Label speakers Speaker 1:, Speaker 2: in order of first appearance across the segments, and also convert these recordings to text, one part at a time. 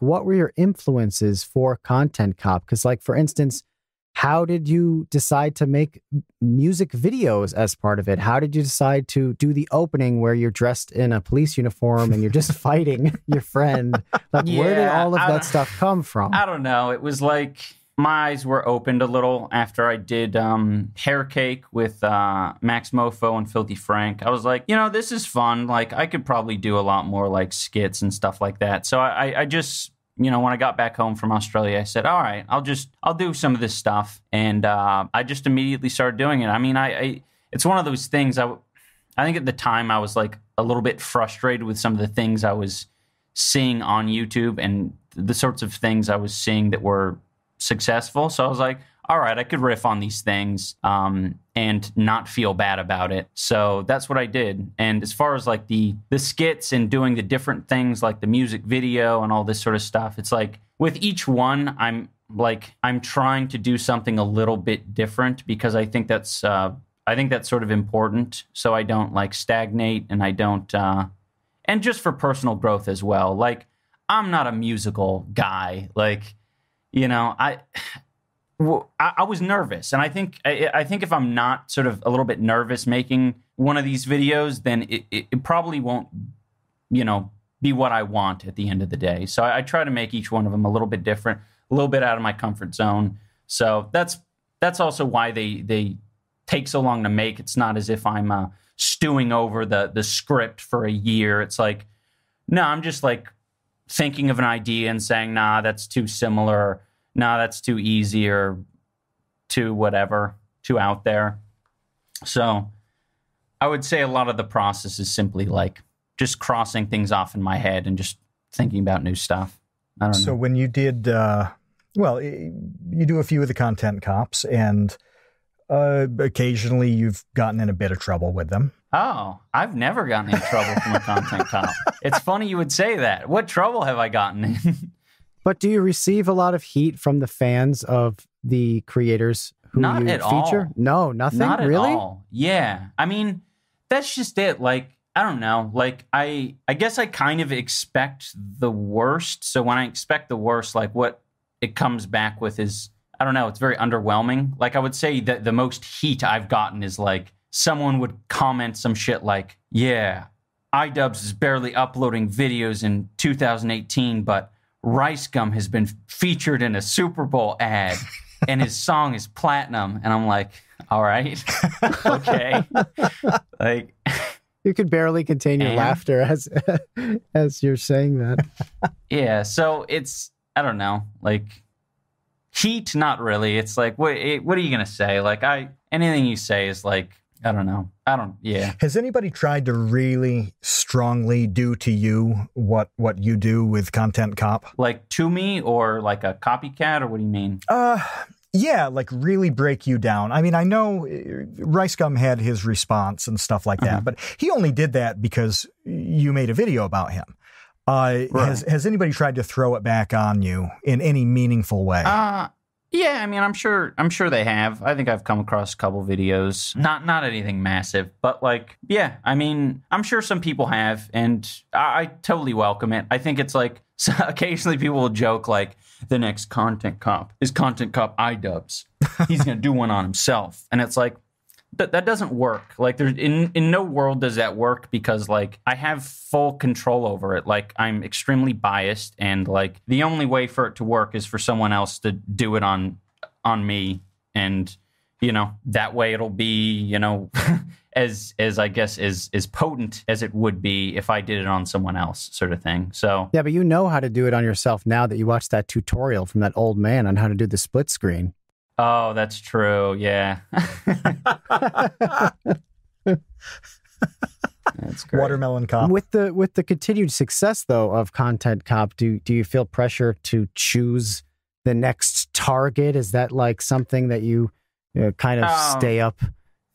Speaker 1: what were your influences for Content Cop? Because, like, for instance, how did you decide to make music videos as part of it? How did you decide to do the opening where you're dressed in a police uniform and you're just fighting your friend? Like, where did all of that stuff come from?
Speaker 2: I don't know. It was like my eyes were opened a little after I did Hair Cake with Max Mofo and Filthy Frank. I was like, you know, this is fun. Like, I could probably do a lot more like skits and stuff like that. So I just... You know, when I got back home from Australia, I said, all right, I'll do some of this stuff. And I just immediately started doing it. I mean, it's one of those things. I think at the time I was like a little bit frustrated with some of the things I was seeing on YouTube and the sorts of things I was seeing that were successful. So I was like, all right, I could riff on these things and not feel bad about it. So that's what I did. And as far as like the skits and doing the different things like the music video and all this sort of stuff, it's like with each one, I'm trying to do something a little bit different because I think that's sort of important. So I don't like stagnate and I don't, and just for personal growth as well. Like, I'm not a musical guy. Like, you know, I was nervous, and I think if I'm not sort of a little bit nervous making one of these videos, then it probably won't, you know, be what I want at the end of the day. So I try to make each one of them a little bit different, a little bit out of my comfort zone. So that's also why they take so long to make. It's not as if I'm stewing over the script for a year. It's like, no, I'm just like thinking of an idea and saying, nah, that's too similar. No, that's too easy or too whatever, too out there. So I would say a lot of the process is simply like just crossing things off in my head and just thinking about new stuff. I don't know.
Speaker 3: So when you did, you do a few of the Content Cops, and occasionally you've gotten in a bit of trouble with them.
Speaker 2: Oh, I've never gotten in trouble from a Content Cop. It's funny you would say that. What trouble have I gotten in?
Speaker 1: But do you receive a lot of heat from the fans of the creators who
Speaker 2: Not
Speaker 1: you
Speaker 2: at
Speaker 1: feature?
Speaker 2: all.
Speaker 1: No, nothing?
Speaker 2: Not
Speaker 1: really?
Speaker 2: at all. Yeah. I mean, that's just it. Like, I don't know. Like, I guess I kind of expect the worst. So when I expect the worst, like what it comes back with is, I don't know, it's very underwhelming. Like, I would say that the most heat I've gotten is like someone would comment some shit like, yeah, iDubbbz is barely uploading videos in 2018, but Rice Gum has been featured in a Super Bowl ad and his song is platinum. And I'm like, all right, okay. Like,
Speaker 1: you could barely contain your laughter as you're saying that.
Speaker 2: Yeah. So it's, I don't know, like heat, not really. It's like, what are you going to say? Like anything you say is like, I don't know. Yeah.
Speaker 3: Has anybody tried to really strongly do to you what you do with Content Cop?
Speaker 2: Like to me, or like a copycat, or what do you mean?
Speaker 3: Yeah, like really break you down. I mean, I know Rice Gum had his response and stuff like that, but he only did that because you made a video about him. Right. Has anybody tried to throw it back on you in any meaningful way?
Speaker 2: Yeah, I mean, I'm sure they have. I think I've come across a couple videos. Not anything massive, but like, yeah, I mean, I'm sure some people have, and I totally welcome it. I think it's like, so occasionally people will joke like, the next Content Cop is Content Cop iDubbbz. He's going to do one on himself. And it's like, that doesn't work. Like, there's in no world does that work, because like I have full control over it. Like, I'm extremely biased, and like the only way for it to work is for someone else to do it on me, and you know, that way it'll be, you know, as I guess as potent as it would be if I did it on someone else, sort of thing. So
Speaker 1: yeah, but you know how to do it on yourself now that you watched that tutorial from that old man on how to do the split screen.
Speaker 2: Oh, that's true. Yeah. That's great.
Speaker 3: Watermelon Cop.
Speaker 1: With the continued success though of Content Cop, do you feel pressure to choose the next target? Is that like something that you kind of stay up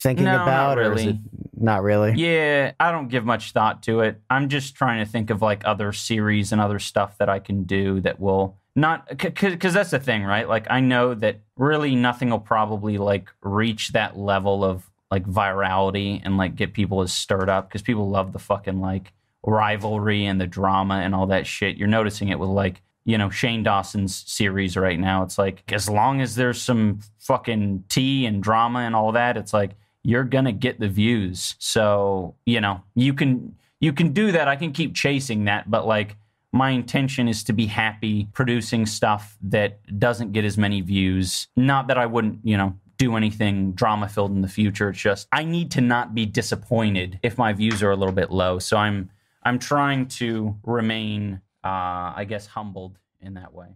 Speaker 1: thinking about?
Speaker 2: Not really.
Speaker 1: Or is it not really?
Speaker 2: Yeah, I don't give much thought to it. I'm just trying to think of like other series and other stuff that I can do that will not, because that's the thing, right? Like, I know that really nothing will probably like reach that level of like virality and like get people as stirred up, because people love the fucking like rivalry and the drama and all that shit. You're noticing it with like, Shane Dawson's series right now. It's like, as long as there's some fucking tea and drama and all that, it's like, you're going to get the views. So, you can do that. I can keep chasing that. But like, my intention is to be happy producing stuff that doesn't get as many views. Not that I wouldn't, do anything drama filled in the future. It's just, I need to not be disappointed if my views are a little bit low. So I'm trying to remain, I guess, humbled in that way.